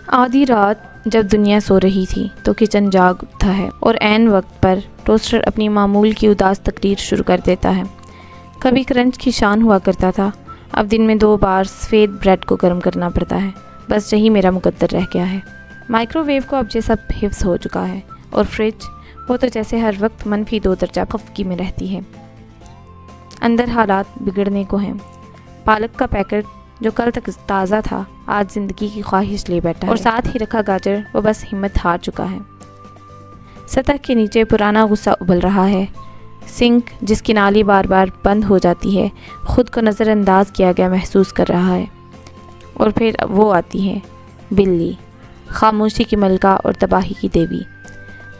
آدھی رات جب دنیا سو رہی تھی تو کچن جاگ اٹھا ہے اور عین وقت پر ٹوسٹر اپنی معمول کی اداس تقریر شروع کر دیتا ہے۔ کبھی کرنچ کی شان ہوا کرتا تھا، اب دن میں 2 بار سفید بریڈ کو گرم کرنا پڑتا ہے، بس یہی میرا مقدر رہ گیا ہے۔ مائکرو ویو کو اب یہ سب حفظ ہو چکا ہے، اور فریج وہ تو جیسے ہر وقت -2 درجہ خفگی میں رہتی ہے۔ اندر حالات بگڑنے کو ہیں۔ پالک کا پیکٹ جو کل تک تازہ تھا آج زندگی کی خواہش لے بیٹھا ہے، اور ساتھ ہی رکھا گاجر وہ بس ہمت ہار چکا ہے۔ سطح کے نیچے پرانا غصہ ابل رہا ہے۔ سنک جس کی نالی بار بار بند ہو جاتی ہے خود کو نظر انداز کیا گیا محسوس کر رہا ہے۔ اور پھر وہ آتی ہے بلی، خاموشی کی ملکہ اور تباہی کی دیوی۔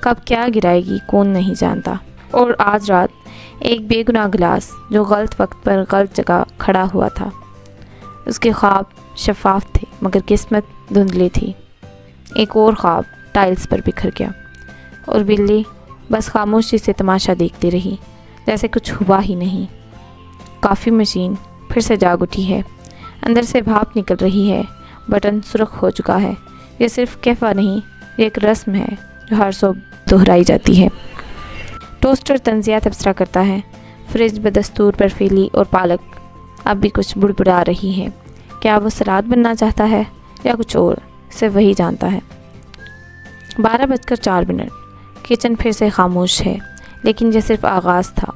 کب کیا گرائے گی کون نہیں جانتا۔ اور آج رات ایک بے گناہ گلاس جو غلط وقت پر غلط جگہ کھڑا ہوا تھا۔ اس کے خواب شفاف تھے مگر قسمت دھندلی تھی۔ ایک اور خواب ٹائلز پر بکھر گیا، اور بلی بس خاموشی سے تماشا دیکھتی رہی جیسے کچھ ہوا ہی نہیں۔ کافی مشین پھر سے جاگ اٹھی ہے، اندر سے بھاپ نکل رہی ہے، بٹن سرخ ہو چکا ہے۔ یہ صرف کیفا نہیں، یہ ایک رسم ہے جو ہر صبح دہرائی جاتی ہے۔ ٹوسٹر طنزیہ تبصرہ کرتا ہے، فریج بدستور برفیلی اور پالک اب بھی کچھ بڑبڑا رہی ہے۔ کیا وہ سلاد بننا چاہتا ہے یا کچھ اور، صرف وہی جانتا ہے۔ 12:04 کچن پھر سے خاموش ہے، لیکن یہ صرف آغاز تھا۔